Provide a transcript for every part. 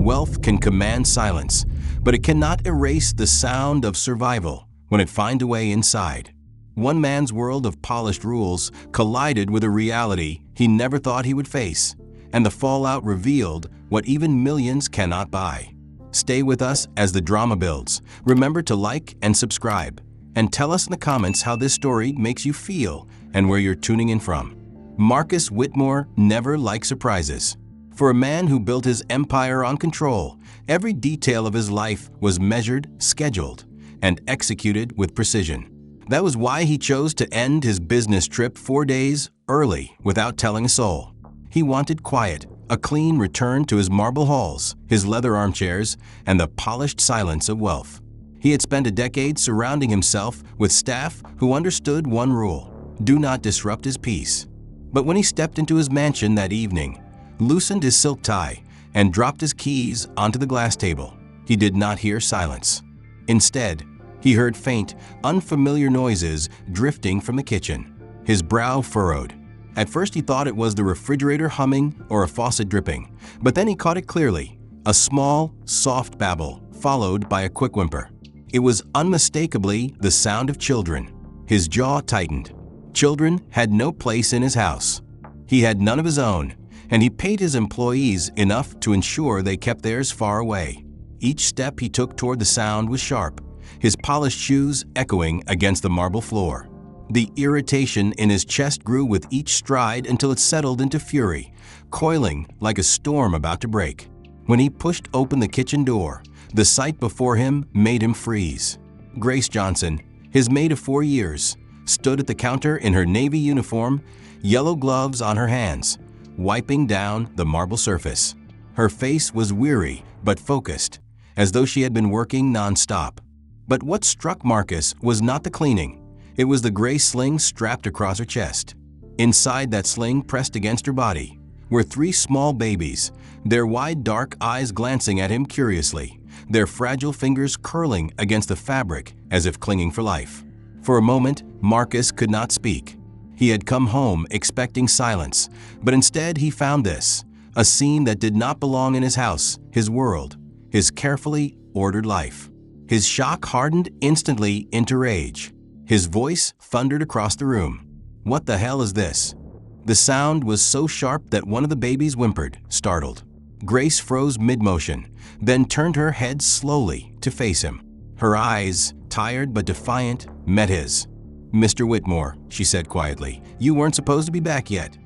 Wealth can command silence, but it cannot erase the sound of survival when it finds a way inside. One man's world of polished rules collided with a reality he never thought he would face, and the fallout revealed what even millions cannot buy. Stay with us as the drama builds. Remember to like and subscribe, and tell us in the comments how this story makes you feel and where you're tuning in from. Marcus Whitmore never liked surprises. For a man who built his empire on control, every detail of his life was measured, scheduled, and executed with precision. That was why he chose to end his business trip 4 days early without telling a soul. He wanted quiet, a clean return to his marble halls, his leather armchairs, and the polished silence of wealth. He had spent a decade surrounding himself with staff who understood one rule: do not disrupt his peace. But when he stepped into his mansion that evening, loosened his silk tie, and dropped his keys onto the glass table, he did not hear silence. Instead, he heard faint, unfamiliar noises drifting from the kitchen. His brow furrowed. At first he thought it was the refrigerator humming or a faucet dripping, but then he caught it clearly: a small, soft babble, followed by a quick whimper. It was unmistakably the sound of children. His jaw tightened. Children had no place in his house. He had none of his own, and he paid his employees enough to ensure they kept theirs far away. Each step he took toward the sound was sharp, his polished shoes echoing against the marble floor. The irritation in his chest grew with each stride until it settled into fury, coiling like a storm about to break. When he pushed open the kitchen door, the sight before him made him freeze. Grace Johnson, his maid of 4 years, stood at the counter in her navy uniform, yellow gloves on her hands, wiping down the marble surface. Her face was weary but focused, as though she had been working non-stop. But what struck Marcus was not the cleaning. It was the gray sling strapped across her chest. Inside that sling, pressed against her body, were 3 small babies, their wide dark eyes glancing at him curiously, their fragile fingers curling against the fabric as if clinging for life. For a moment, Marcus could not speak. He had come home expecting silence, but instead he found this, a scene that did not belong in his house, his world, his carefully ordered life. His shock hardened instantly into rage. His voice thundered across the room. "What the hell is this?" The sound was so sharp that one of the babies whimpered, startled. Grace froze mid-motion, then turned her head slowly to face him. Her eyes, tired but defiant, met his. "Mr. Whitmore," she said quietly, "you weren't supposed to be back yet."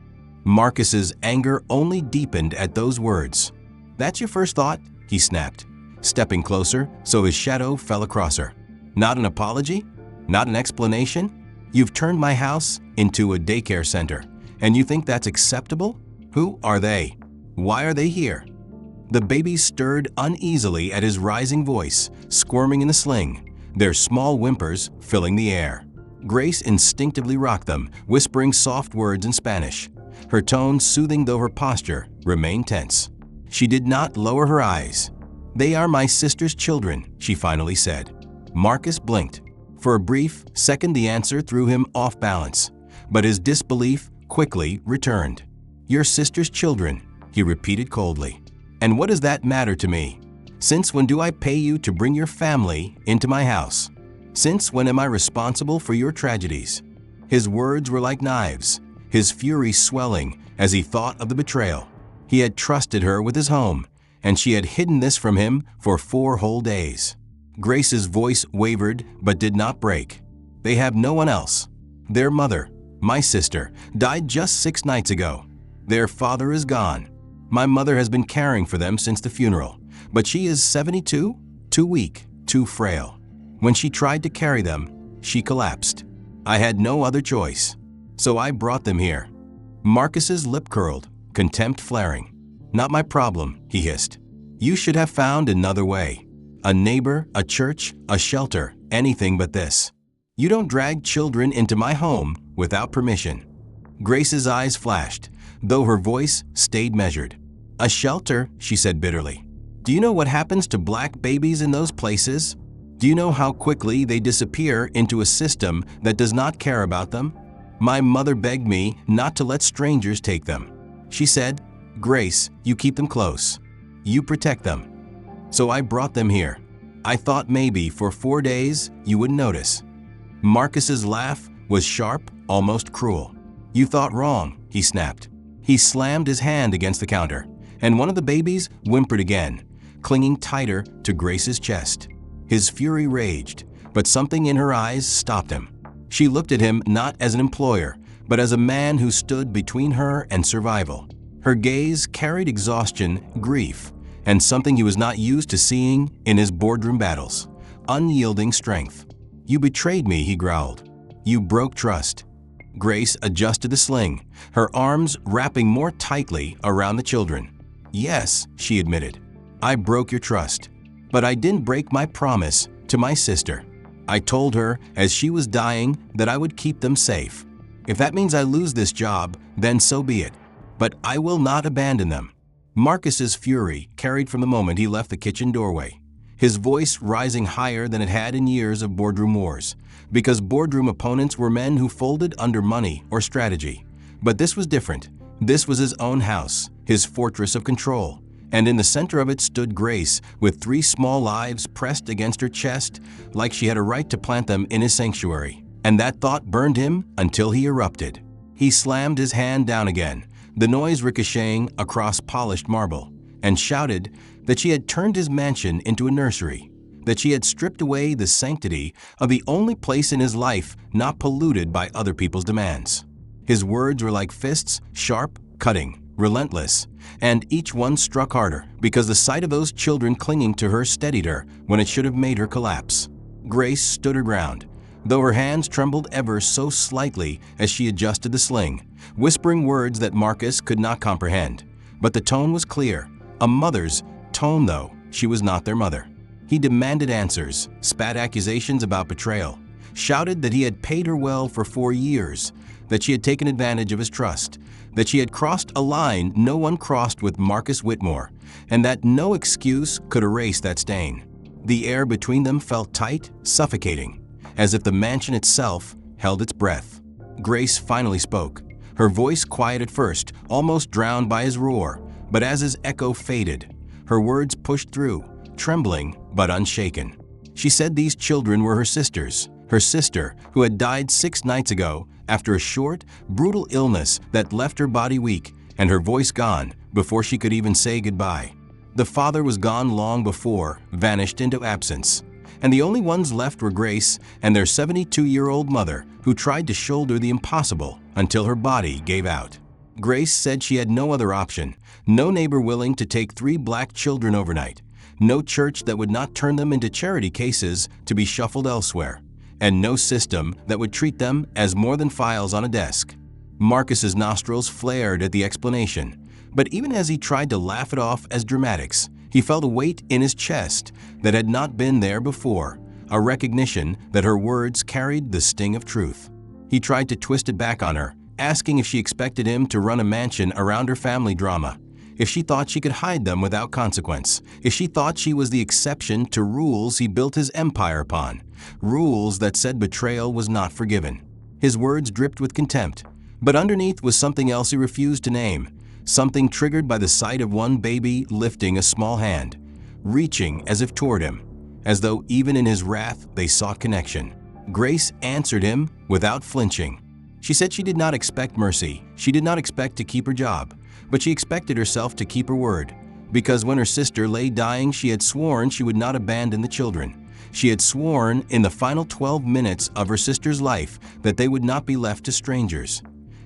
Marcus's anger only deepened at those words. "That's your first thought?" he snapped, stepping closer so his shadow fell across her. "Not an apology? Not an explanation? You've turned my house into a daycare center, and you think that's acceptable? Who are they? Why are they here?" The babies stirred uneasily at his rising voice, squirming in the sling, their small whimpers filling the air. Grace instinctively rocked them, whispering soft words in Spanish, her tone soothing though her posture remained tense. She did not lower her eyes. "They are my sister's children," she finally said. Marcus blinked. For a brief second the answer threw him off balance, but his disbelief quickly returned. "Your sister's children," he repeated coldly. "And what does that matter to me? Since when do I pay you to bring your family into my house? Since when am I responsible for your tragedies?" His words were like knives, his fury swelling as he thought of the betrayal. He had trusted her with his home, and she had hidden this from him for 4 whole days. Grace's voice wavered but did not break. "They have no one else. Their mother, my sister, died just 6 nights ago. Their father is gone. My mother has been caring for them since the funeral, but she is 72, too weak, too frail. When she tried to carry them, she collapsed. I had no other choice, so I brought them here." Marcus's lip curled, contempt flaring. "Not my problem," he hissed. "You should have found another way. A neighbor, a church, a shelter, anything but this. You don't drag children into my home without permission." Grace's eyes flashed, though her voice stayed measured. "A shelter," she said bitterly. "Do you know what happens to black babies in those places? Do you know how quickly they disappear into a system that does not care about them? My mother begged me not to let strangers take them. She said, 'Grace, you keep them close. You protect them. So I brought them here. I thought maybe for 4 days you would notice." Marcus's laugh was sharp, almost cruel. "You thought wrong," he snapped. He slammed his hand against the counter, and one of the babies whimpered again, clinging tighter to Grace's chest. His fury raged, but something in her eyes stopped him. She looked at him not as an employer, but as a man who stood between her and survival. Her gaze carried exhaustion, grief, and something he was not used to seeing in his boardroom battles: unyielding strength. "You betrayed me," he growled. "You broke trust." Grace adjusted the sling, her arms wrapping more tightly around the children. "Yes," she admitted, "I broke your trust. But I didn't break my promise to my sister. I told her as she was dying that I would keep them safe. If that means I lose this job, then so be it. But I will not abandon them." Marcus's fury carried from the moment he left the kitchen doorway, his voice rising higher than it had in years of boardroom wars, because boardroom opponents were men who folded under money or strategy. But this was different. This was his own house, his fortress of control, and in the center of it stood Grace with 3 small lives pressed against her chest like she had a right to plant them in his sanctuary. And that thought burned him until he erupted. He slammed his hand down again, the noise ricocheting across polished marble, and shouted that she had turned his mansion into a nursery, that she had stripped away the sanctity of the only place in his life not polluted by other people's demands. His words were like fists, sharp, cutting, relentless, and each one struck harder because the sight of those children clinging to her steadied her when it should have made her collapse. Grace stood her ground, though her hands trembled ever so slightly as she adjusted the sling, whispering words that Marcus could not comprehend. But the tone was clear, a mother's tone, though she was not their mother. He demanded answers, spat accusations about betrayal, shouted that he had paid her well for 4 years, that she had taken advantage of his trust, that she had crossed a line no one crossed with Marcus Whitmore, and that no excuse could erase that stain. The air between them felt tight, suffocating, as if the mansion itself held its breath. Grace finally spoke, her voice quiet at first, almost drowned by his roar, but as his echo faded, her words pushed through, trembling but unshaken. She said these children were her sister who had died 6 nights ago after a short, brutal illness that left her body weak and her voice gone before she could even say goodbye. The father was gone long before, vanished into absence, and the only ones left were Grace and their 72-year-old mother, who tried to shoulder the impossible until her body gave out. Grace said she had no other option, no neighbor willing to take 3 black children overnight, no church that would not turn them into charity cases to be shuffled elsewhere, and no system that would treat them as more than files on a desk. Marcus's nostrils flared at the explanation, but even as he tried to laugh it off as dramatics, he felt a weight in his chest that had not been there before, a recognition that her words carried the sting of truth. He tried to twist it back on her, asking if she expected him to run a mansion around her family drama, if she thought she could hide them without consequence, if she thought she was the exception to rules he built his empire upon, rules that said betrayal was not forgiven. His words dripped with contempt, but underneath was something else he refused to name, something triggered by the sight of one baby lifting a small hand, reaching as if toward him, as though even in his wrath they sought connection. Grace answered him without flinching. She said she did not expect mercy, she did not expect to keep her job, but she expected herself to keep her word, because when her sister lay dying she had sworn she would not abandon the children. She had sworn in the final 12 minutes of her sister's life that they would not be left to strangers,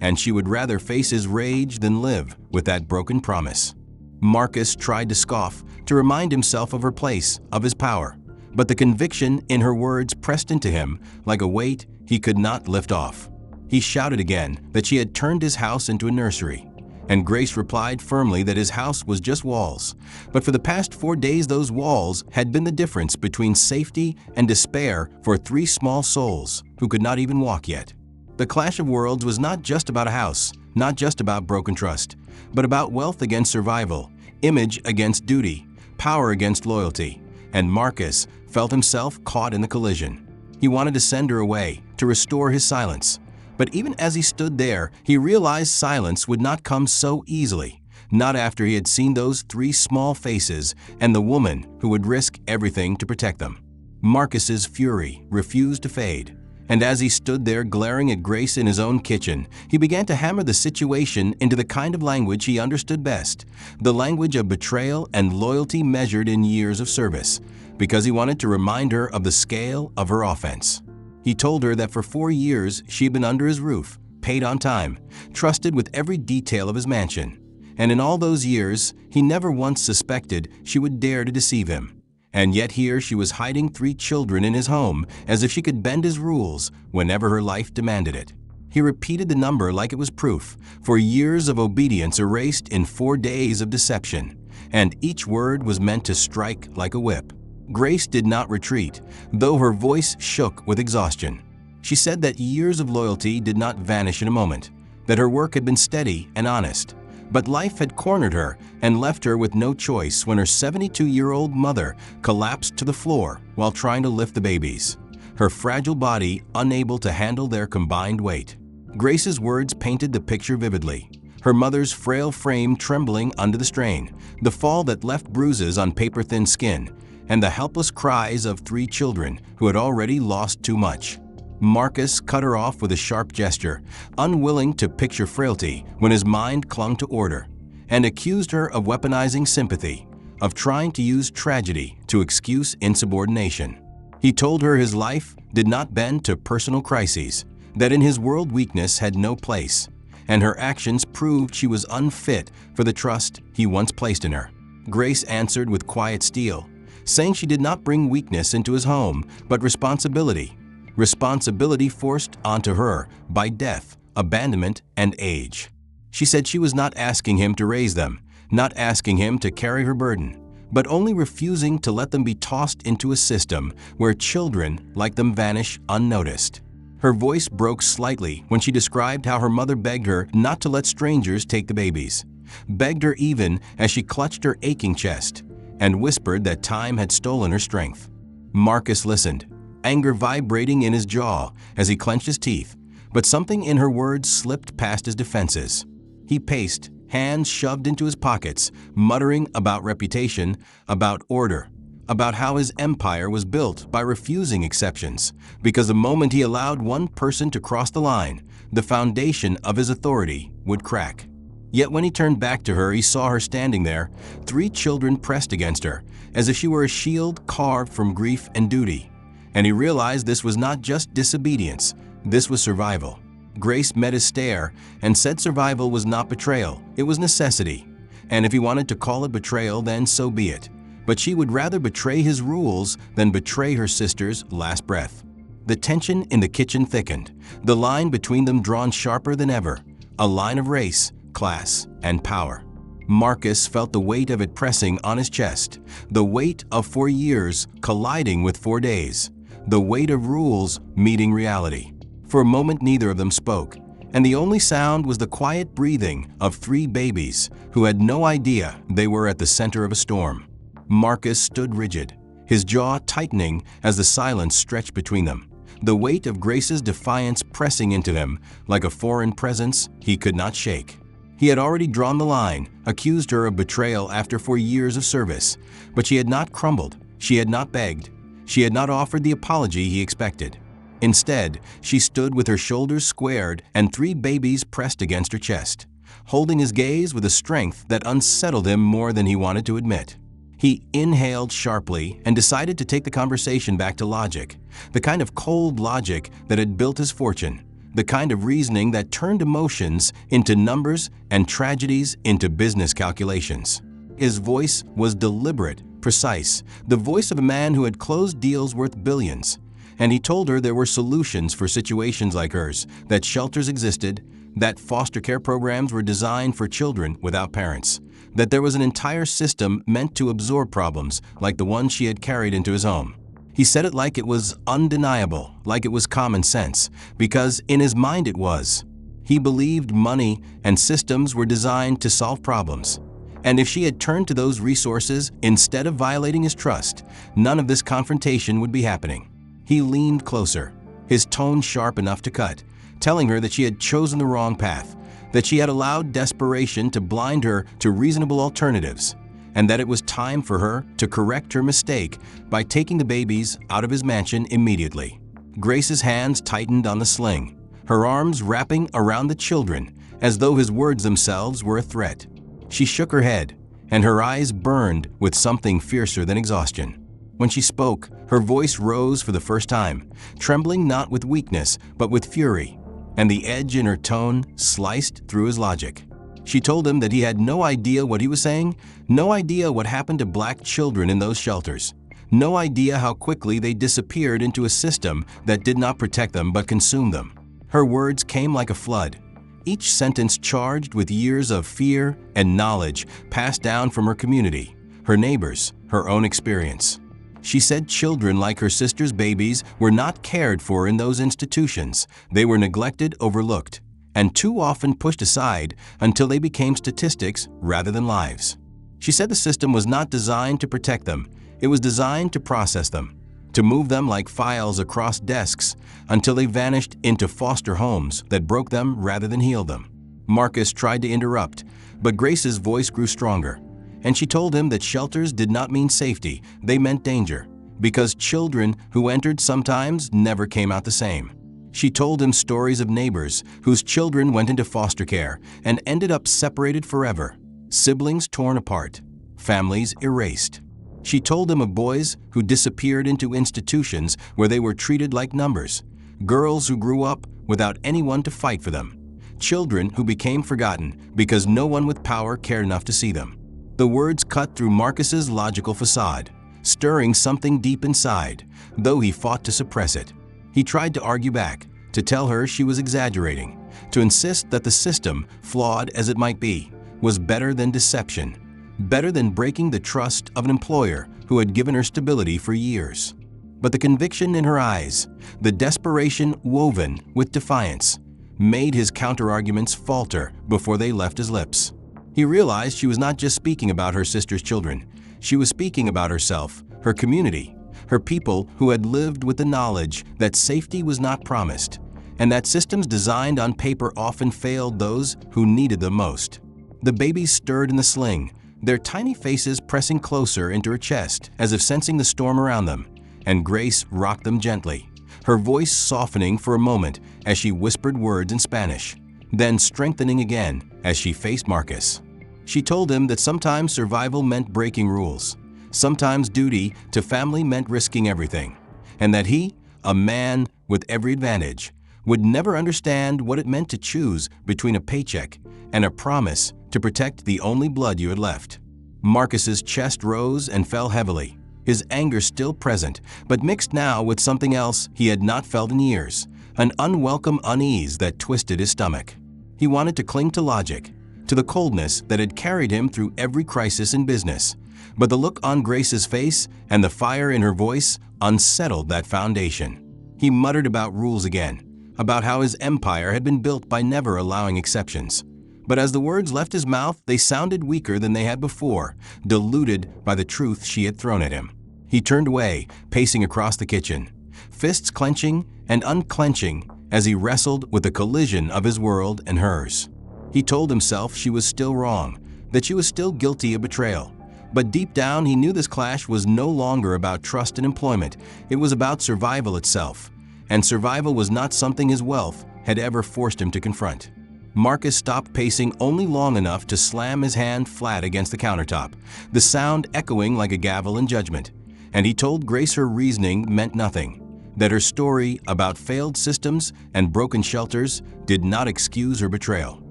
and she would rather face his rage than live with that broken promise. Marcus tried to scoff, to remind himself of her place, of his power, but the conviction in her words pressed into him like a weight he could not lift off. He shouted again that she had turned his house into a nursery, and Grace replied firmly that his house was just walls, but for the past 4 days those walls had been the difference between safety and despair for 3 small souls who could not even walk yet. The clash of worlds was not just about a house, not just about broken trust, but about wealth against survival, image against duty, power against loyalty, and Marcus felt himself caught in the collision. He wanted to send her away, to restore his silence. But even as he stood there, he realized silence would not come so easily. not after he had seen those three small faces and the woman who would risk everything to protect them. Marcus's fury refused to fade, and as he stood there glaring at Grace in his own kitchen, he began to hammer the situation into the kind of language he understood best, the language of betrayal and loyalty measured in years of service, because he wanted to remind her of the scale of her offense. He told her that for 4 years she had been under his roof, paid on time, trusted with every detail of his mansion, and in all those years he never once suspected she would dare to deceive him. And yet here she was hiding 3 children in his home as if she could bend his rules whenever her life demanded it. He repeated the number like it was proof, for years of obedience erased in 4 days of deception, and each word was meant to strike like a whip. Grace did not retreat, though her voice shook with exhaustion. She said that years of loyalty did not vanish in a moment, that her work had been steady and honest. But life had cornered her and left her with no choice when her 72-year-old mother collapsed to the floor while trying to lift the babies, her fragile body unable to handle their combined weight. Grace's words painted the picture vividly, her mother's frail frame trembling under the strain, the fall that left bruises on paper-thin skin, and the helpless cries of 3 children who had already lost too much. Marcus cut her off with a sharp gesture, unwilling to picture frailty when his mind clung to order, and accused her of weaponizing sympathy, of trying to use tragedy to excuse insubordination. He told her his life did not bend to personal crises, that in his world weakness had no place, and her actions proved she was unfit for the trust he once placed in her. Grace answered with quiet steel, saying she did not bring weakness into his home, but responsibility. Responsibility forced onto her by death, abandonment, and age. She said she was not asking him to raise them, not asking him to carry her burden, but only refusing to let them be tossed into a system where children like them vanish unnoticed. Her voice broke slightly when she described how her mother begged her not to let strangers take the babies, begged her even as she clutched her aching chest, and whispered that time had stolen her strength. Marcus listened, anger vibrating in his jaw as he clenched his teeth, but something in her words slipped past his defenses. He paced, hands shoved into his pockets, muttering about reputation, about order, about how his empire was built by refusing exceptions, because the moment he allowed one person to cross the line, the foundation of his authority would crack. Yet when he turned back to her, he saw her standing there, 3 children pressed against her, as if she were a shield carved from grief and duty. And he realized this was not just disobedience, this was survival. Grace met his stare and said survival was not betrayal, it was necessity. And if he wanted to call it betrayal, then so be it. But she would rather betray his rules than betray her sister's last breath. The tension in the kitchen thickened, the line between them drawn sharper than ever, a line of race, class, and power. Marcus felt the weight of it pressing on his chest, the weight of 4 years colliding with 4 days, the weight of rules meeting reality. For a moment neither of them spoke, and the only sound was the quiet breathing of 3 babies who had no idea they were at the center of a storm. Marcus stood rigid, his jaw tightening as the silence stretched between them, the weight of Grace's defiance pressing into him like a foreign presence he could not shake. He had already drawn the line, accused her of betrayal after 4 years of service, but she had not crumbled, she had not begged, she had not offered the apology he expected. Instead, she stood with her shoulders squared and 3 babies pressed against her chest, holding his gaze with a strength that unsettled him more than he wanted to admit. He inhaled sharply and decided to take the conversation back to logic, the kind of cold logic that had built his fortune, the kind of reasoning that turned emotions into numbers and tragedies into business calculations. His voice was deliberate, precise, the voice of a man who had closed deals worth billions. And he told her there were solutions for situations like hers, that shelters existed, that foster care programs were designed for children without parents, that there was an entire system meant to absorb problems like the one she had carried into his home. He said it like it was undeniable, like it was common sense, because in his mind it was. He believed money and systems were designed to solve problems. And if she had turned to those resources instead of violating his trust, none of this confrontation would be happening. He leaned closer, his tone sharp enough to cut, telling her that she had chosen the wrong path, that she had allowed desperation to blind her to reasonable alternatives, and that it was time for her to correct her mistake by taking the babies out of his mansion immediately. Grace's hands tightened on the sling, her arms wrapping around the children as though his words themselves were a threat. She shook her head, and her eyes burned with something fiercer than exhaustion. When she spoke, her voice rose for the first time, trembling not with weakness but with fury, and the edge in her tone sliced through his logic. She told him that he had no idea what he was saying, no idea what happened to black children in those shelters, no idea how quickly they disappeared into a system that did not protect them but consumed them. Her words came like a flood, each sentence charged with years of fear and knowledge passed down from her community, her neighbors, her own experience. She said children like her sister's babies were not cared for in those institutions. They were neglected, overlooked, and too often pushed aside until they became statistics rather than lives. She said the system was not designed to protect them. It was designed to process them, to move them like files across desks until they vanished into foster homes that broke them rather than healed them. Marcus tried to interrupt, but Grace's voice grew stronger, and she told him that shelters did not mean safety, they meant danger, because children who entered sometimes never came out the same. She told him stories of neighbors whose children went into foster care and ended up separated forever, siblings torn apart, families erased. She told him of boys who disappeared into institutions where they were treated like numbers, girls who grew up without anyone to fight for them, children who became forgotten because no one with power cared enough to see them. The words cut through Marcus's logical facade, stirring something deep inside, though he fought to suppress it. He tried to argue back, to tell her she was exaggerating, to insist that the system, flawed as it might be, was better than deception, better than breaking the trust of an employer who had given her stability for years. But the conviction in her eyes, the desperation woven with defiance, made his counterarguments falter before they left his lips. He realized she was not just speaking about her sister's children. She was speaking about herself, her community, her people who had lived with the knowledge that safety was not promised, and that systems designed on paper often failed those who needed them most. The babies stirred in the sling, their tiny faces pressing closer into her chest as if sensing the storm around them, and Grace rocked them gently, her voice softening for a moment as she whispered words in Spanish, then strengthening again as she faced Marcus. She told him that sometimes survival meant breaking rules, sometimes duty to family meant risking everything, and that he, a man with every advantage, would never understand what it meant to choose between a paycheck and a promise to protect the only blood you had left. Marcus's chest rose and fell heavily, his anger still present, but mixed now with something else he had not felt in years, an unwelcome unease that twisted his stomach. He wanted to cling to logic, to the coldness that had carried him through every crisis in business, but the look on Grace's face and the fire in her voice unsettled that foundation. He muttered about rules again, about how his empire had been built by never allowing exceptions. But as the words left his mouth, they sounded weaker than they had before, diluted by the truth she had thrown at him. He turned away, pacing across the kitchen, fists clenching and unclenching as he wrestled with the collision of his world and hers. He told himself she was still wrong, that she was still guilty of betrayal. But deep down, he knew this clash was no longer about trust and employment. It was about survival itself. And survival was not something his wealth had ever forced him to confront. Marcus stopped pacing only long enough to slam his hand flat against the countertop, the sound echoing like a gavel in judgment. And he told Grace her reasoning meant nothing, that her story about failed systems and broken shelters did not excuse her betrayal.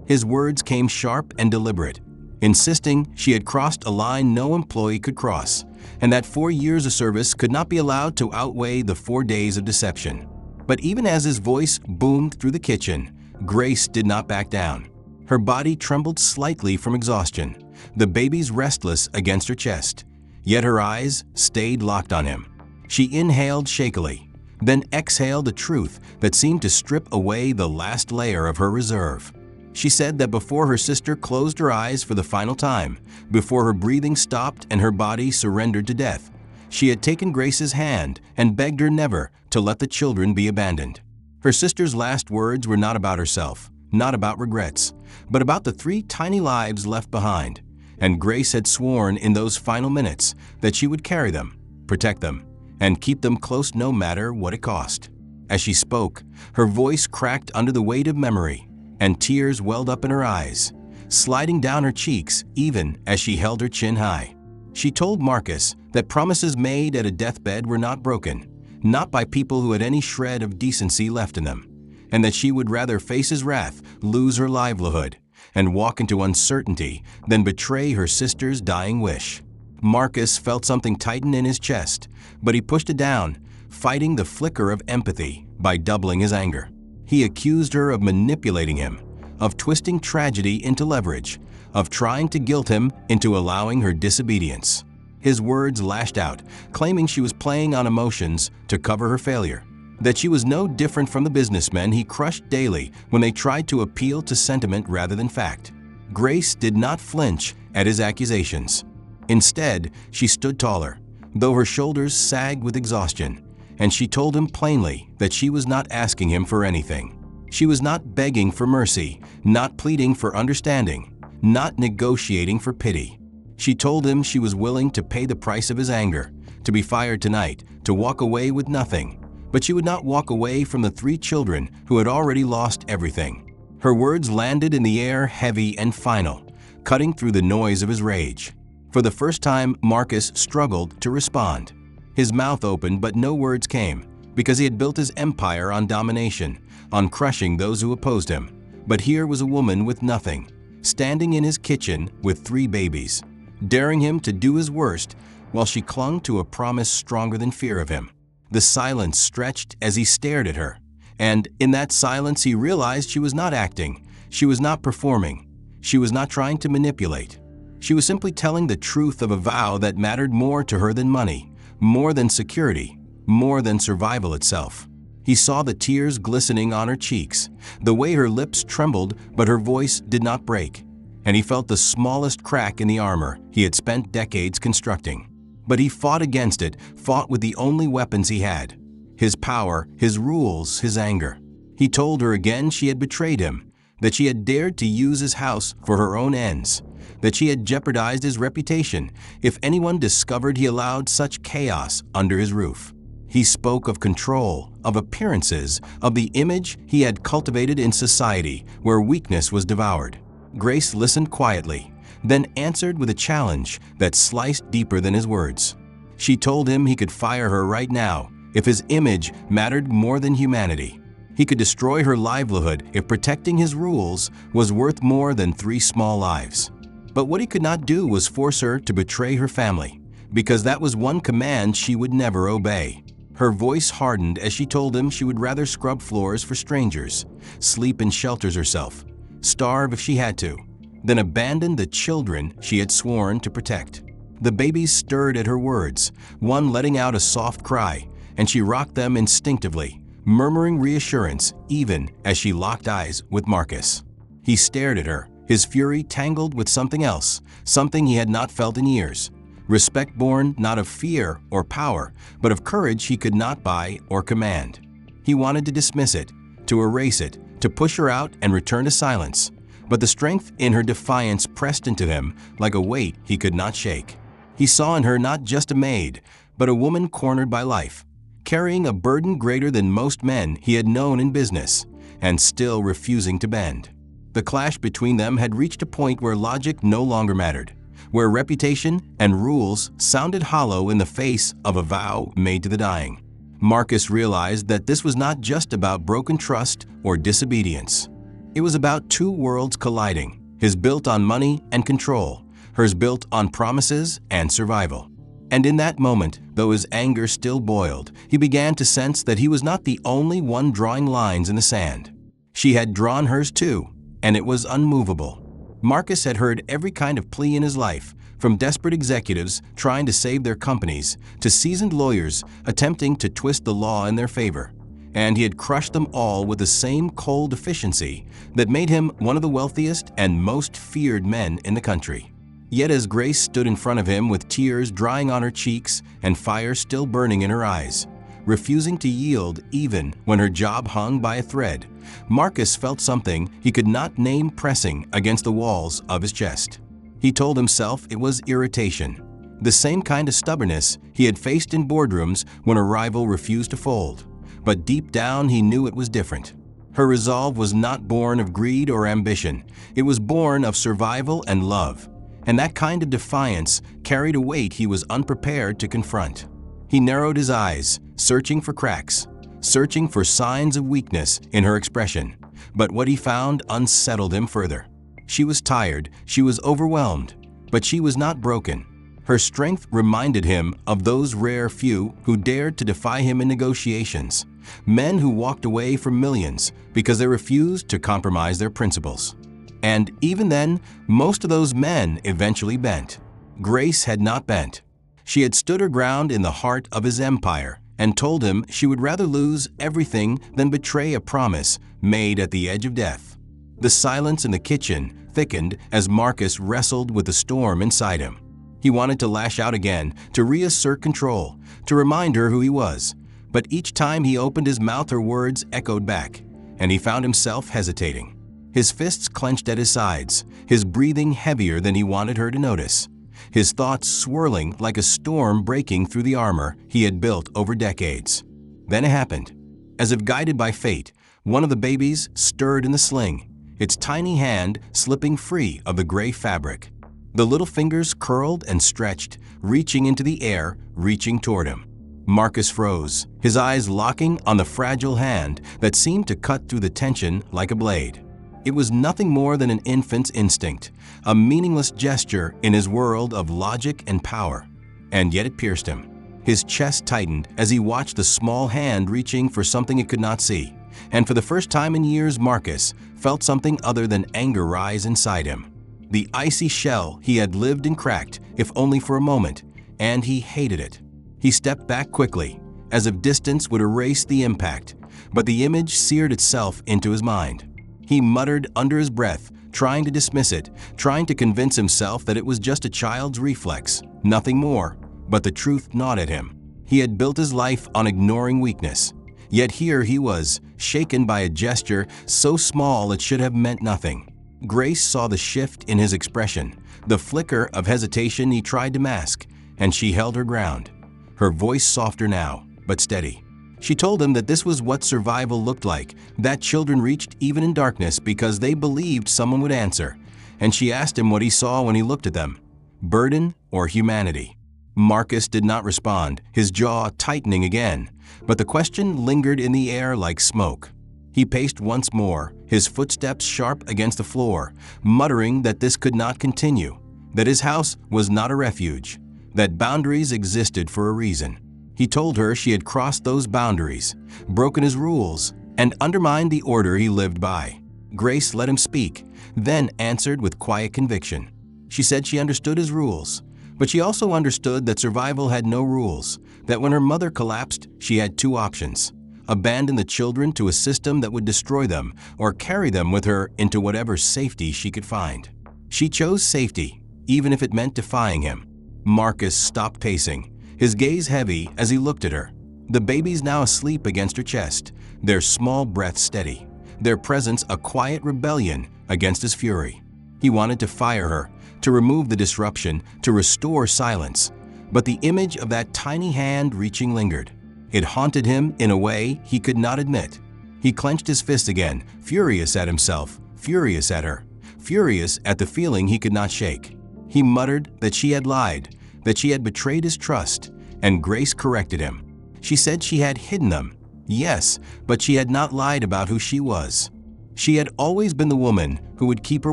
His words came sharp and deliberate, insisting she had crossed a line no employee could cross, and that 4 years of service could not be allowed to outweigh the 4 days of deception. But even as his voice boomed through the kitchen, Grace did not back down. Her body trembled slightly from exhaustion, the baby's restless against her chest, yet her eyes stayed locked on him. She inhaled shakily, then exhaled a truth that seemed to strip away the last layer of her reserve. She said that before her sister closed her eyes for the final time, before her breathing stopped and her body surrendered to death, she had taken Grace's hand and begged her never to let the children be abandoned. Her sister's last words were not about herself. not about regrets, but about the 3 tiny lives left behind. And Grace had sworn in those final minutes that she would carry them, protect them, and keep them close no matter what it cost. As she spoke, her voice cracked under the weight of memory, and tears welled up in her eyes, sliding down her cheeks even as she held her chin high. She told Marcus that promises made at a deathbed were not broken, not by people who had any shred of decency left in them, and that she would rather face his wrath, lose her livelihood, and walk into uncertainty than betray her sister's dying wish. Marcus felt something tighten in his chest, but he pushed it down, fighting the flicker of empathy by doubling his anger. He accused her of manipulating him, of twisting tragedy into leverage, of trying to guilt him into allowing her disobedience. His words lashed out, claiming she was playing on emotions to cover her failure, that she was no different from the businessmen he crushed daily when they tried to appeal to sentiment rather than fact. Grace did not flinch at his accusations. Instead, she stood taller, though her shoulders sagged with exhaustion, and she told him plainly that she was not asking him for anything. She was not begging for mercy, not pleading for understanding, not negotiating for pity. She told him she was willing to pay the price of his anger, to be fired tonight, to walk away with nothing, but she would not walk away from the 3 children who had already lost everything. Her words landed in the air heavy and final, cutting through the noise of his rage. For the first time, Marcus struggled to respond. His mouth opened, but no words came, because he had built his empire on domination, on crushing those who opposed him. But here was a woman with nothing, standing in his kitchen with 3 babies, daring him to do his worst while she clung to a promise stronger than fear of him. The silence stretched as he stared at her, and in that silence he realized she was not acting, she was not performing, she was not trying to manipulate. She was simply telling the truth of a vow that mattered more to her than money, more than security, more than survival itself. He saw the tears glistening on her cheeks, the way her lips trembled but her voice did not break, and he felt the smallest crack in the armor he had spent decades constructing. But he fought against it, fought with the only weapons he had: his power, his rules, his anger. He told her again she had betrayed him, that she had dared to use his house for her own ends, that she had jeopardized his reputation if anyone discovered he allowed such chaos under his roof. He spoke of control, of appearances, of the image he had cultivated in society where weakness was devoured. Grace listened quietly, then answered with a challenge that sliced deeper than his words. She told him he could fire her right now if his image mattered more than humanity. He could destroy her livelihood if protecting his rules was worth more than 3 small lives. But what he could not do was force her to betray her family, because that was one command she would never obey. Her voice hardened as she told him she would rather scrub floors for strangers, sleep in shelters herself, starve if she had to, than abandon the children she had sworn to protect. The babies stirred at her words, one letting out a soft cry, and she rocked them instinctively, murmuring reassurance even as she locked eyes with Marcus. He stared at her, his fury tangled with something else, something he had not felt in years. Respect born not of fear or power, but of courage he could not buy or command. He wanted to dismiss it, to erase it, to push her out and return to silence. But the strength in her defiance pressed into him like a weight he could not shake. He saw in her not just a maid, but a woman cornered by life, carrying a burden greater than most men he had known in business, and still refusing to bend. The clash between them had reached a point where logic no longer mattered, where reputation and rules sounded hollow in the face of a vow made to the dying. Marcus realized that this was not just about broken trust or disobedience. It was about 2 worlds colliding, his built on money and control, hers built on promises and survival. And in that moment, though his anger still boiled, he began to sense that he was not the only one drawing lines in the sand. She had drawn hers too, and it was unmovable. Marcus had heard every kind of plea in his life, from desperate executives trying to save their companies to seasoned lawyers attempting to twist the law in their favor. And he had crushed them all with the same cold efficiency that made him one of the wealthiest and most feared men in the country. Yet as Grace stood in front of him with tears drying on her cheeks and fire still burning in her eyes, refusing to yield even when her job hung by a thread, Marcus felt something he could not name pressing against the walls of his chest. He told himself it was irritation, the same kind of stubbornness he had faced in boardrooms when a rival refused to fold. But deep down he knew it was different. Her resolve was not born of greed or ambition. It was born of survival and love. And that kind of defiance carried a weight he was unprepared to confront. He narrowed his eyes, searching for cracks, searching for signs of weakness in her expression. But what he found unsettled him further. She was tired, she was overwhelmed, but she was not broken. Her strength reminded him of those rare few who dared to defy him in negotiations, men who walked away from millions because they refused to compromise their principles. And even then, most of those men eventually bent. Grace had not bent. She had stood her ground in the heart of his empire and told him she would rather lose everything than betray a promise made at the edge of death. The silence in the kitchen thickened as Marcus wrestled with the storm inside him. He wanted to lash out again, to reassert control, to remind her who he was. But each time he opened his mouth, her words echoed back, and he found himself hesitating. His fists clenched at his sides, his breathing heavier than he wanted her to notice, his thoughts swirling like a storm breaking through the armor he had built over decades. Then it happened. As if guided by fate, one of the babies stirred in the sling, its tiny hand slipping free of the gray fabric. The little fingers curled and stretched, reaching into the air, reaching toward him. Marcus froze, his eyes locking on the fragile hand that seemed to cut through the tension like a blade. It was nothing more than an infant's instinct, a meaningless gesture in his world of logic and power. And yet it pierced him. His chest tightened as he watched the small hand reaching for something it could not see. And for the first time in years, Marcus felt something other than anger rise inside him. The icy shell he had lived and cracked, if only for a moment, and he hated it. He stepped back quickly, as if distance would erase the impact, but the image seared itself into his mind. He muttered under his breath, trying to dismiss it, trying to convince himself that it was just a child's reflex, nothing more, but the truth gnawed at him. He had built his life on ignoring weakness, yet here he was, shaken by a gesture so small it should have meant nothing. Grace saw the shift in his expression, the flicker of hesitation he tried to mask, and she held her ground. Her voice softer now, but steady. She told him that this was what survival looked like, that children reached even in darkness because they believed someone would answer, and she asked him what he saw when he looked at them, burden or humanity. Marcus did not respond, his jaw tightening again, but the question lingered in the air like smoke. He paced once more, his footsteps sharp against the floor, muttering that this could not continue, that his house was not a refuge, that boundaries existed for a reason. He told her she had crossed those boundaries, broken his rules, and undermined the order he lived by. Grace let him speak, then answered with quiet conviction. She said she understood his rules, but she also understood that survival had no rules, that when her mother collapsed, she had two options: abandon the children to a system that would destroy them, or carry them with her into whatever safety she could find. She chose safety, even if it meant defying him. Marcus stopped pacing, his gaze heavy as he looked at her. The babies now asleep against her chest, their small breaths steady, their presence a quiet rebellion against his fury. He wanted to fire her, to remove the disruption, to restore silence. But the image of that tiny hand reaching lingered. It haunted him in a way he could not admit. He clenched his fist again, furious at himself, furious at her, furious at the feeling he could not shake. He muttered that she had lied, that she had betrayed his trust, and Grace corrected him. She said she had hidden them. Yes, but she had not lied about who she was. She had always been the woman who would keep her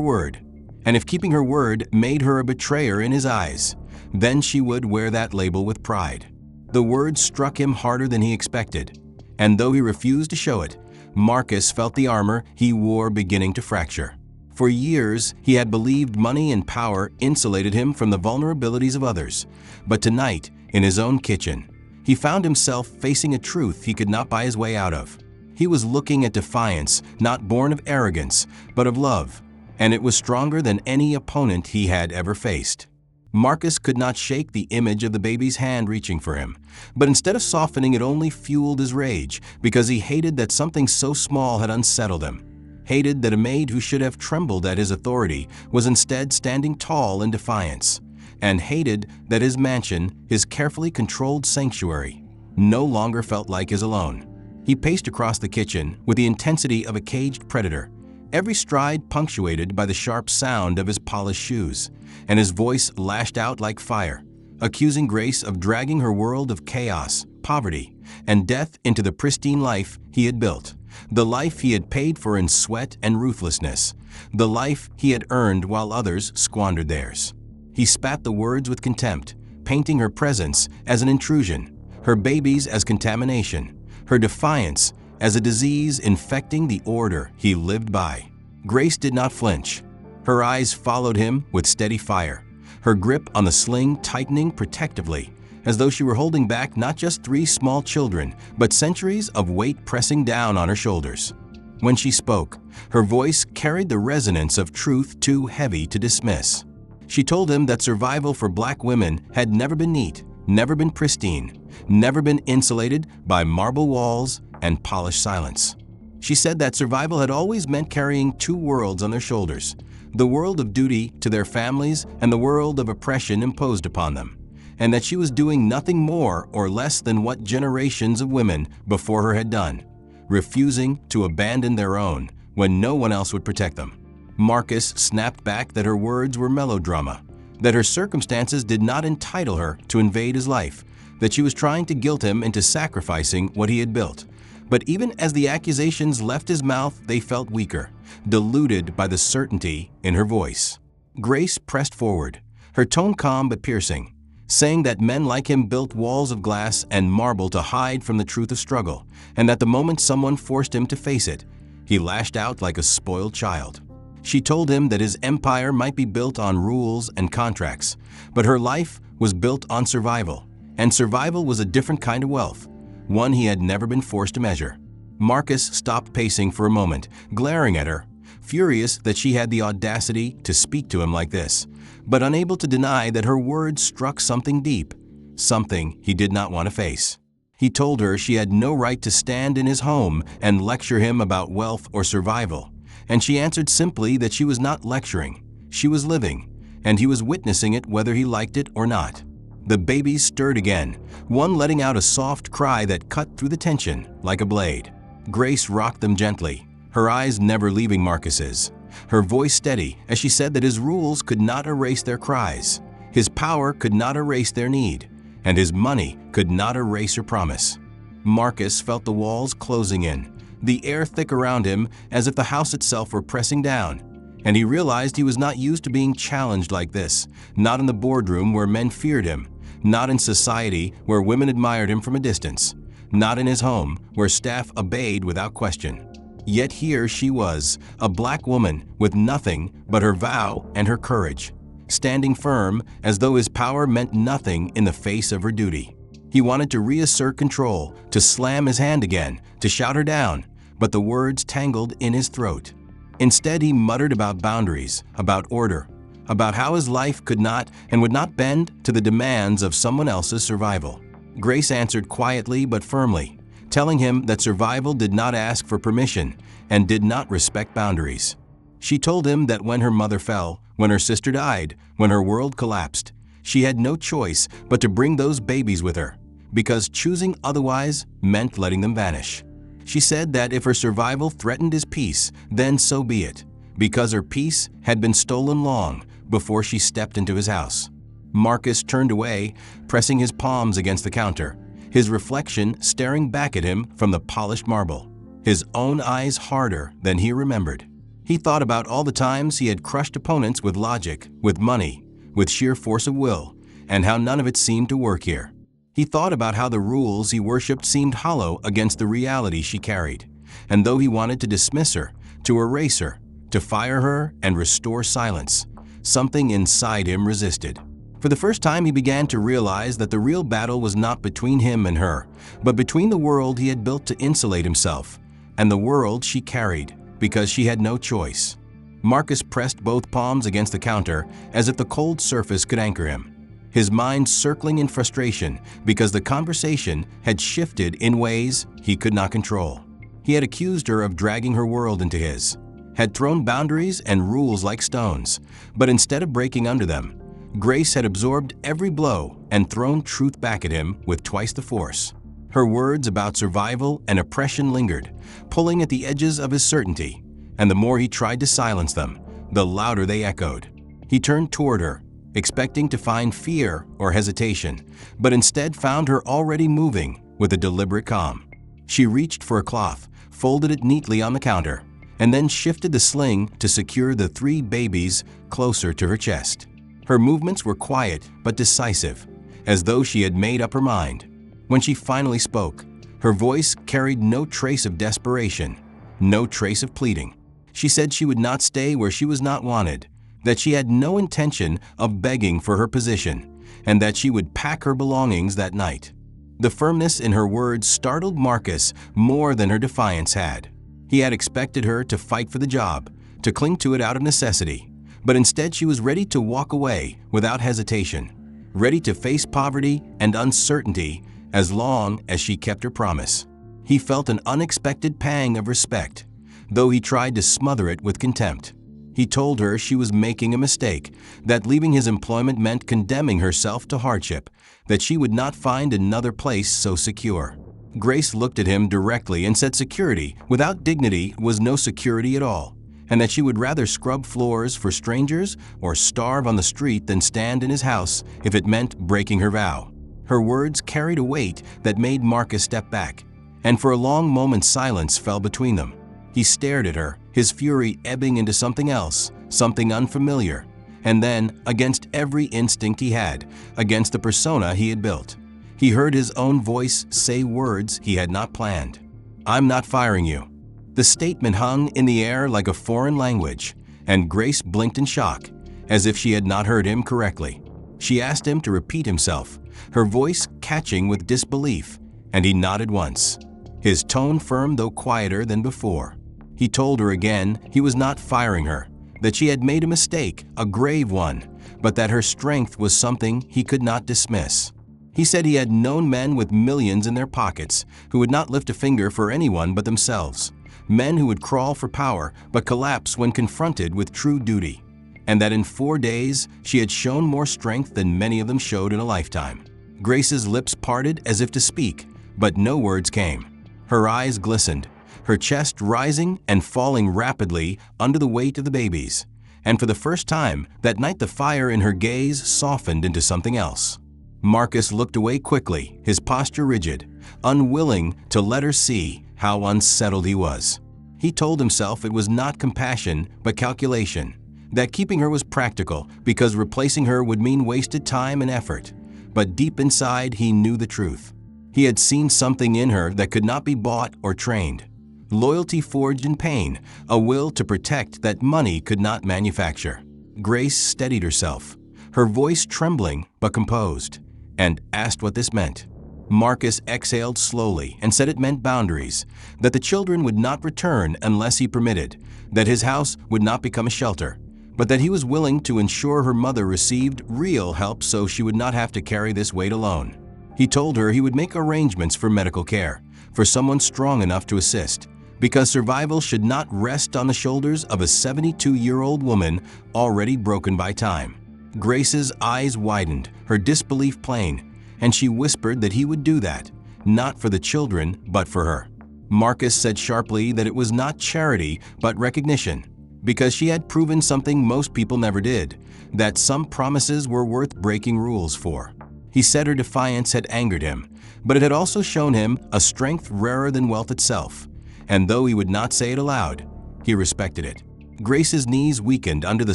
word. And if keeping her word made her a betrayer in his eyes, then she would wear that label with pride. The words struck him harder than he expected, and though he refused to show it, Marcus felt the armor he wore beginning to fracture. For years, he had believed money and power insulated him from the vulnerabilities of others, but tonight, in his own kitchen, he found himself facing a truth he could not buy his way out of. He was looking at defiance, not born of arrogance, but of love, and it was stronger than any opponent he had ever faced. Marcus could not shake the image of the baby's hand reaching for him, but instead of softening, it only fueled his rage, because he hated that something so small had unsettled him. Hated that a maid who should have trembled at his authority was instead standing tall in defiance, and hated that his mansion, his carefully controlled sanctuary, no longer felt like his alone. He paced across the kitchen with the intensity of a caged predator, every stride punctuated by the sharp sound of his polished shoes, and his voice lashed out like fire, accusing Grace of dragging her world of chaos, poverty, and death into the pristine life he had built, the life he had paid for in sweat and ruthlessness, the life he had earned while others squandered theirs. He spat the words with contempt, painting her presence as an intrusion, her babies as contamination, her defiance as a disease infecting the order he lived by. Grace did not flinch. Her eyes followed him with steady fire, her grip on the sling tightening protectively, as though she were holding back not just 3 small children, but centuries of weight pressing down on her shoulders. When she spoke, her voice carried the resonance of truth too heavy to dismiss. She told him that survival for Black women had never been neat, never been pristine, never been insulated by marble walls and polished silence. She said that survival had always meant carrying 2 worlds on their shoulders, the world of duty to their families and the world of oppression imposed upon them, and that she was doing nothing more or less than what generations of women before her had done, refusing to abandon their own when no one else would protect them. Marcus snapped back that her words were melodrama, that her circumstances did not entitle her to invade his life, that she was trying to guilt him into sacrificing what he had built. But even as the accusations left his mouth, they felt weaker, diluted by the certainty in her voice. Grace pressed forward, her tone calm but piercing, saying that men like him built walls of glass and marble to hide from the truth of struggle, and that the moment someone forced him to face it, he lashed out like a spoiled child. She told him that his empire might be built on rules and contracts, but her life was built on survival, and survival was a different kind of wealth, one he had never been forced to measure. Marcus stopped pacing for a moment, glaring at her, furious that she had the audacity to speak to him like this, but unable to deny that her words struck something deep, something he did not want to face. He told her she had no right to stand in his home and lecture him about wealth or survival, and she answered simply that she was not lecturing, she was living, and he was witnessing it whether he liked it or not. The babies stirred again, one letting out a soft cry that cut through the tension like a blade. Grace rocked them gently, her eyes never leaving Marcus's, her voice steady as she said that his rules could not erase their cries, his power could not erase their need, and his money could not erase her promise. Marcus felt the walls closing in, the air thick around him as if the house itself were pressing down, and he realized he was not used to being challenged like this, not in the boardroom where men feared him, not in society where women admired him from a distance, not in his home where staff obeyed without question. Yet here she was, a Black woman with nothing but her vow and her courage, standing firm as though his power meant nothing in the face of her duty. He wanted to reassert control, to slam his hand again, to shout her down, but the words tangled in his throat. Instead, he muttered about boundaries, about order, about how his life could not and would not bend to the demands of someone else's survival. Grace answered quietly but firmly, telling him that survival did not ask for permission and did not respect boundaries. She told him that when her mother fell, when her sister died, when her world collapsed, she had no choice but to bring those babies with her, because choosing otherwise meant letting them vanish. She said that if her survival threatened his peace, then so be it, because her peace had been stolen long before she stepped into his house. Marcus turned away, pressing his palms against the counter, his reflection staring back at him from the polished marble, his own eyes harder than he remembered. He thought about all the times he had crushed opponents with logic, with money, with sheer force of will, and how none of it seemed to work here. He thought about how the rules he worshipped seemed hollow against the reality she carried, and though he wanted to dismiss her, to erase her, to fire her and restore silence, something inside him resisted. For the first time, he began to realize that the real battle was not between him and her, but between the world he had built to insulate himself and the world she carried because she had no choice. Marcus pressed both palms against the counter as if the cold surface could anchor him, his mind circling in frustration because the conversation had shifted in ways he could not control. He had accused her of dragging her world into his, had thrown boundaries and rules like stones, but instead of breaking under them, Grace had absorbed every blow and thrown truth back at him with twice the force. Her words about survival and oppression lingered, pulling at the edges of his certainty, and the more he tried to silence them, the louder they echoed. He turned toward her, expecting to find fear or hesitation, but instead found her already moving with a deliberate calm. She reached for a cloth, folded it neatly on the counter, and then shifted the sling to secure the 3 babies closer to her chest. Her movements were quiet but decisive, as though she had made up her mind. When she finally spoke, her voice carried no trace of desperation, no trace of pleading. She said she would not stay where she was not wanted, that she had no intention of begging for her position, and that she would pack her belongings that night. The firmness in her words startled Marcus more than her defiance had. He had expected her to fight for the job, to cling to it out of necessity, but instead she was ready to walk away without hesitation, ready to face poverty and uncertainty as long as she kept her promise. He felt an unexpected pang of respect, though he tried to smother it with contempt. He told her she was making a mistake, that leaving his employment meant condemning herself to hardship, that she would not find another place so secure. Grace looked at him directly and said security without dignity was no security at all, and that she would rather scrub floors for strangers or starve on the street than stand in his house if it meant breaking her vow. Her words carried a weight that made Marcus step back, and for a long moment silence fell between them. He stared at her, his fury ebbing into something else, something unfamiliar, and then, against every instinct he had, against the persona he had built, he heard his own voice say words he had not planned. "I'm not firing you." The statement hung in the air like a foreign language, and Grace blinked in shock, as if she had not heard him correctly. She asked him to repeat himself, her voice catching with disbelief, and he nodded once, his tone firm though quieter than before. He told her again he was not firing her, that she had made a mistake, a grave one, but that her strength was something he could not dismiss. He said he had known men with millions in their pockets who would not lift a finger for anyone but themselves, men who would crawl for power but collapse when confronted with true duty, and that in 4 days she had shown more strength than many of them showed in a lifetime. Grace's lips parted as if to speak, but no words came. Her eyes glistened, her chest rising and falling rapidly under the weight of the babies, and for the first time that night the fire in her gaze softened into something else. Marcus looked away quickly, his posture rigid, unwilling to let her see how unsettled he was. He told himself it was not compassion but calculation, that keeping her was practical because replacing her would mean wasted time and effort. But deep inside he knew the truth. He had seen something in her that could not be bought or trained. Loyalty forged in pain, a will to protect that money could not manufacture. Grace steadied herself, her voice trembling but composed, and asked what this meant. Marcus exhaled slowly and said it meant boundaries, that the children would not return unless he permitted, that his house would not become a shelter, but that he was willing to ensure her mother received real help so she would not have to carry this weight alone. He told her he would make arrangements for medical care, for someone strong enough to assist, because survival should not rest on the shoulders of a 72-year-old woman already broken by time. Grace's eyes widened, her disbelief plain, and she whispered that he would do that, not for the children, but for her. Marcus said sharply that it was not charity, but recognition, because she had proven something most people never did, that some promises were worth breaking rules for. He said her defiance had angered him, but it had also shown him a strength rarer than wealth itself, and though he would not say it aloud, he respected it. Grace's knees weakened under the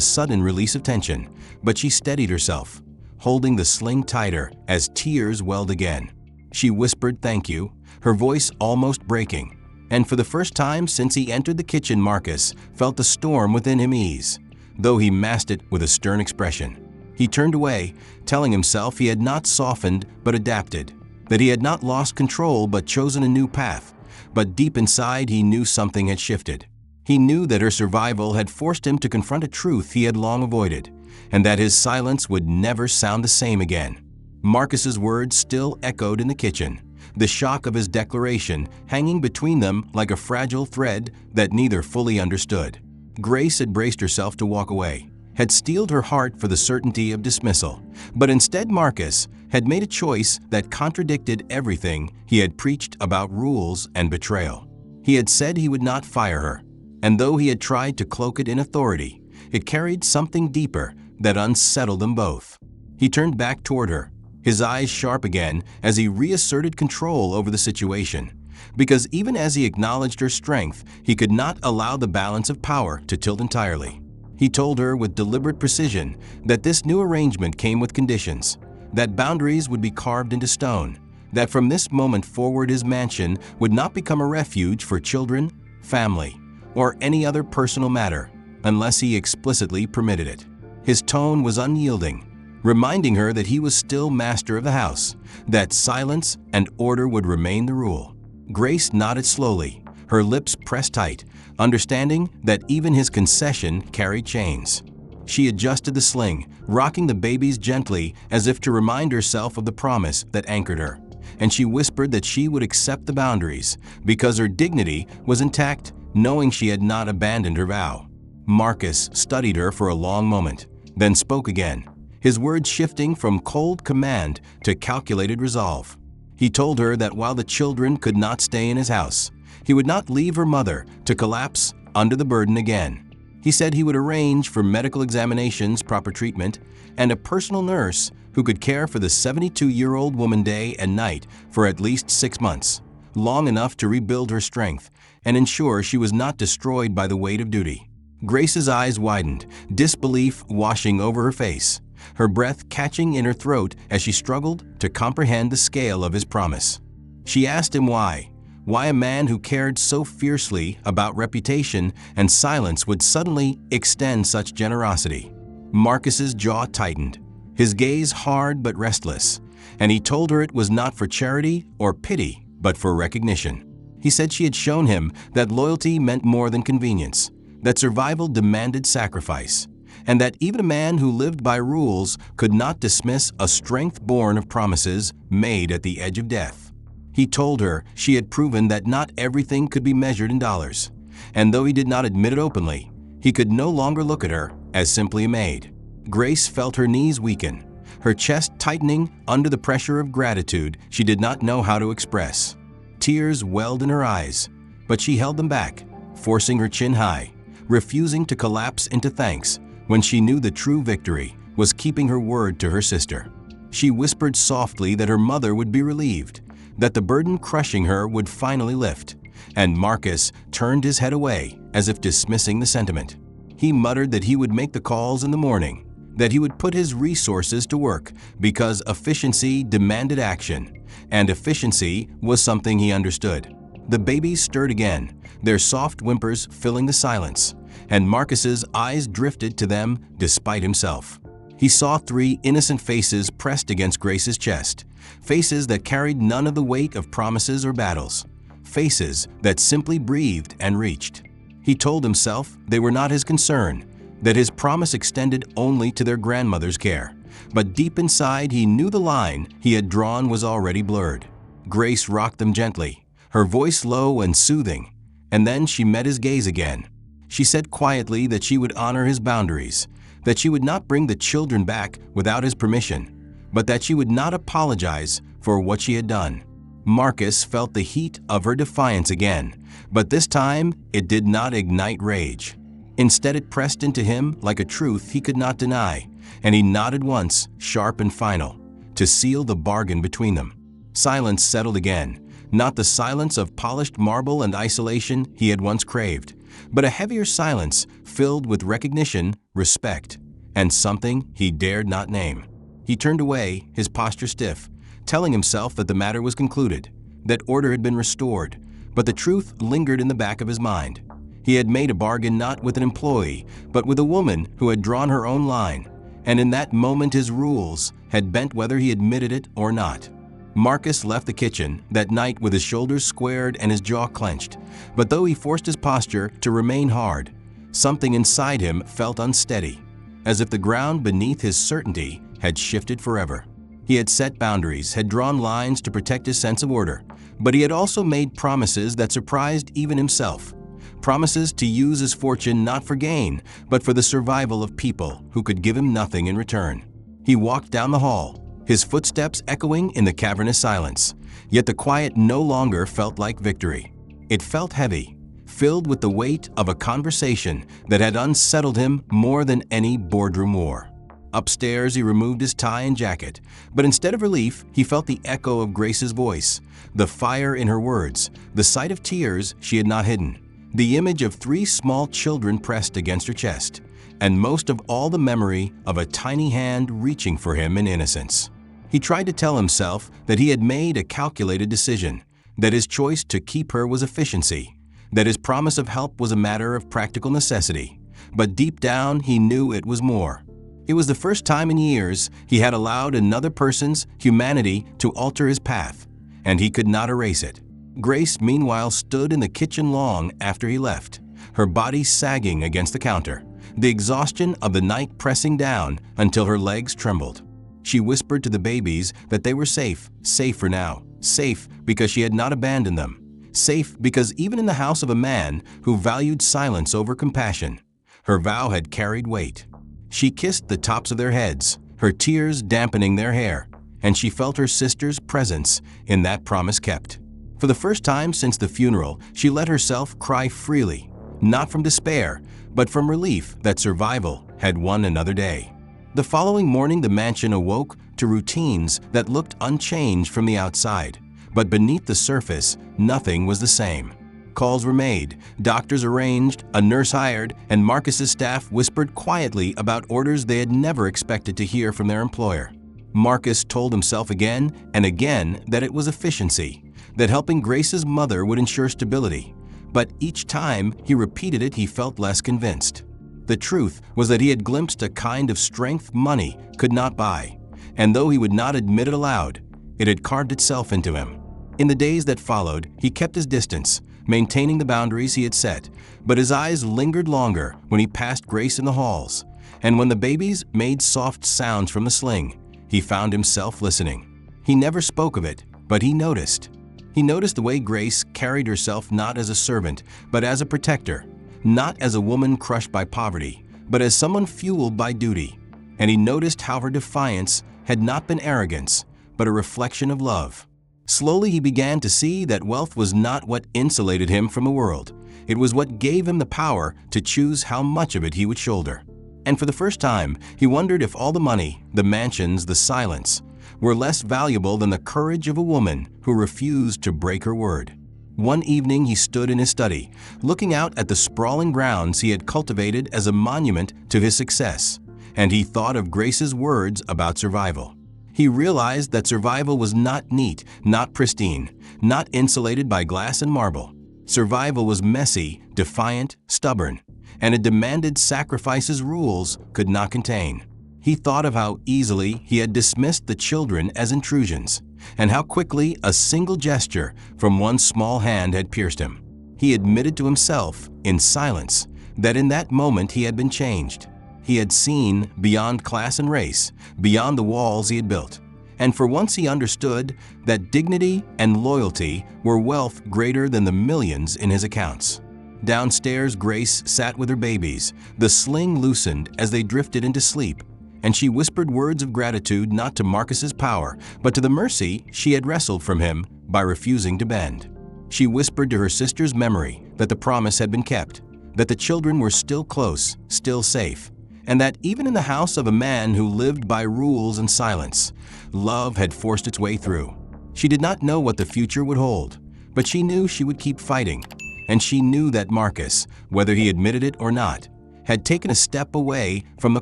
sudden release of tension, but she steadied herself, holding the sling tighter as tears welled again. She whispered thank you, her voice almost breaking, and for the first time since he entered the kitchen Marcus felt the storm within him ease, though he masked it with a stern expression. He turned away, telling himself he had not softened but adapted, that he had not lost control but chosen a new path, but deep inside he knew something had shifted. He knew that her survival had forced him to confront a truth he had long avoided, and that his silence would never sound the same again. Marcus's words still echoed in the kitchen, the shock of his declaration hanging between them like a fragile thread that neither fully understood. Grace had braced herself to walk away, had steeled her heart for the certainty of dismissal, but instead Marcus had made a choice that contradicted everything he had preached about rules and betrayal. He had said he would not fire her, and though he had tried to cloak it in authority, it carried something deeper that unsettled them both. He turned back toward her, his eyes sharp again as he reasserted control over the situation, because even as he acknowledged her strength, he could not allow the balance of power to tilt entirely. He told her with deliberate precision that this new arrangement came with conditions, that boundaries would be carved into stone, that from this moment forward his mansion would not become a refuge for children, family, or any other personal matter, unless he explicitly permitted it. His tone was unyielding, reminding her that he was still master of the house, that silence and order would remain the rule. Grace nodded slowly, her lips pressed tight, understanding that even his concession carried chains. She adjusted the sling, rocking the babies gently as if to remind herself of the promise that anchored her, and she whispered that she would accept the boundaries because her dignity was intact, knowing she had not abandoned her vow. Marcus studied her for a long moment, then spoke again, his words shifting from cold command to calculated resolve. He told her that while the children could not stay in his house, he would not leave her mother to collapse under the burden again. He said he would arrange for medical examinations, proper treatment, and a personal nurse who could care for the 72-year-old woman day and night for at least 6 months, long enough to rebuild her strength and ensure she was not destroyed by the weight of duty. Grace's eyes widened, disbelief washing over her face, her breath catching in her throat as she struggled to comprehend the scale of his promise. She asked him why a man who cared so fiercely about reputation and silence would suddenly extend such generosity. Marcus's jaw tightened, his gaze hard but restless, and he told her it was not for charity or pity, but for recognition. He said she had shown him that loyalty meant more than convenience, that survival demanded sacrifice, and that even a man who lived by rules could not dismiss a strength born of promises made at the edge of death. He told her she had proven that not everything could be measured in dollars, and though he did not admit it openly, he could no longer look at her as simply a maid. Grace felt her knees weaken, her chest tightening under the pressure of gratitude she did not know how to express. Tears welled in her eyes, but she held them back, forcing her chin high, refusing to collapse into thanks when she knew the true victory was keeping her word to her sister. She whispered softly that her mother would be relieved, that the burden crushing her would finally lift, and Marcus turned his head away as if dismissing the sentiment. He muttered that he would make the calls in the morning, that he would put his resources to work because efficiency demanded action, and efficiency was something he understood. The babies stirred again, their soft whimpers filling the silence, and Marcus's eyes drifted to them despite himself. He saw 3 innocent faces pressed against Grace's chest, faces that carried none of the weight of promises or battles, faces that simply breathed and reached. He told himself they were not his concern, that his promise extended only to their grandmother's care, but deep inside he knew the line he had drawn was already blurred. Grace rocked them gently, her voice low and soothing, and then she met his gaze again. She said quietly that she would honor his boundaries, that she would not bring the children back without his permission, but that she would not apologize for what she had done. Marcus felt the heat of her defiance again, but this time it did not ignite rage. Instead, it pressed into him like a truth he could not deny, and he nodded once, sharp and final, to seal the bargain between them. Silence settled again, not the silence of polished marble and isolation he had once craved, but a heavier silence filled with recognition, respect, and something he dared not name. He turned away, his posture stiff, telling himself that the matter was concluded, that order had been restored, but the truth lingered in the back of his mind. He had made a bargain not with an employee, but with a woman who had drawn her own line, and in that moment his rules had bent whether he admitted it or not. Marcus left the kitchen that night with his shoulders squared and his jaw clenched, but though he forced his posture to remain hard, something inside him felt unsteady, as if the ground beneath his certainty had shifted forever. He had set boundaries, had drawn lines to protect his sense of order, but he had also made promises that surprised even himself. Promises to use his fortune not for gain, but for the survival of people who could give him nothing in return. He walked down the hall, his footsteps echoing in the cavernous silence, yet the quiet no longer felt like victory. It felt heavy, filled with the weight of a conversation that had unsettled him more than any boardroom war. Upstairs, he removed his tie and jacket, but instead of relief, he felt the echo of Grace's voice, the fire in her words, the sight of tears she had not hidden, the image of 3 small children pressed against her chest, and most of all the memory of a tiny hand reaching for him in innocence. He tried to tell himself that he had made a calculated decision, that his choice to keep her was efficiency, that his promise of help was a matter of practical necessity, but deep down he knew it was more. It was the first time in years he had allowed another person's humanity to alter his path, and he could not erase it. Grace, meanwhile, stood in the kitchen long after he left, her body sagging against the counter, the exhaustion of the night pressing down until her legs trembled. She whispered to the babies that they were safe for now, safe because she had not abandoned them, safe because even in the house of a man who valued silence over compassion, her vow had carried weight. She kissed the tops of their heads, her tears dampening their hair, and she felt her sister's presence in that promise kept. For the first time since the funeral, she let herself cry freely, not from despair, but from relief that survival had won another day. The following morning, the mansion awoke to routines that looked unchanged from the outside, but beneath the surface, nothing was the same. Calls were made, doctors arranged, a nurse hired, and Marcus's staff whispered quietly about orders they had never expected to hear from their employer. Marcus told himself again and again that it was efficiency, that helping Grace's mother would ensure stability, but each time he repeated it, he felt less convinced. The truth was that he had glimpsed a kind of strength money could not buy, and though he would not admit it aloud, it had carved itself into him. In the days that followed, he kept his distance, maintaining the boundaries he had set, but his eyes lingered longer when he passed Grace in the halls, and when the babies made soft sounds from the sling, he found himself listening. He never spoke of it, but he noticed. He noticed the way Grace carried herself not as a servant, but as a protector, not as a woman crushed by poverty, but as someone fueled by duty. And he noticed how her defiance had not been arrogance, but a reflection of love. Slowly he began to see that wealth was not what insulated him from the world. It was what gave him the power to choose how much of it he would shoulder. And for the first time, he wondered if all the money, the mansions, the silence, were less valuable than the courage of a woman who refused to break her word. One evening he stood in his study, looking out at the sprawling grounds he had cultivated as a monument to his success, and he thought of Grace's words about survival. He realized that survival was not neat, not pristine, not insulated by glass and marble. Survival was messy, defiant, stubborn, and it demanded sacrifices rules could not contain. He thought of how easily he had dismissed the children as intrusions, and how quickly a single gesture from one small hand had pierced him. He admitted to himself, in silence, that in that moment he had been changed. He had seen beyond class and race, beyond the walls he had built, and for once he understood that dignity and loyalty were wealth greater than the millions in his accounts. Downstairs, Grace sat with her babies, the sling loosened as they drifted into sleep, and she whispered words of gratitude not to Marcus's power, but to the mercy she had wrestled from him by refusing to bend. She whispered to her sister's memory that the promise had been kept, that the children were still close, still safe, and that even in the house of a man who lived by rules and silence, love had forced its way through. She did not know what the future would hold, but she knew she would keep fighting, and she knew that Marcus, whether he admitted it or not, had taken a step away from the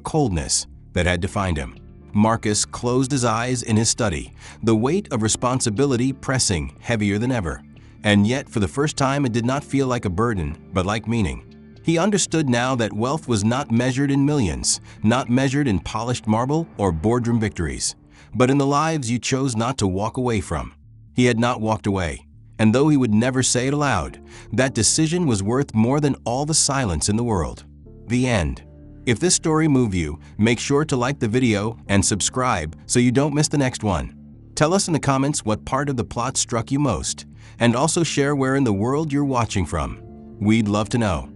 coldness that had defined him. Marcus closed his eyes in his study, the weight of responsibility pressing heavier than ever. And yet, for the first time, it did not feel like a burden, but like meaning. He understood now that wealth was not measured in millions, not measured in polished marble or boardroom victories. but in the lives you chose not to walk away from. He had not walked away, and though he would never say it aloud, that decision was worth more than all the silence in the world. The end. If this story moved you, make sure to like the video and subscribe so you don't miss the next one. Tell us in the comments what part of the plot struck you most, and also share where in the world you're watching from. We'd love to know.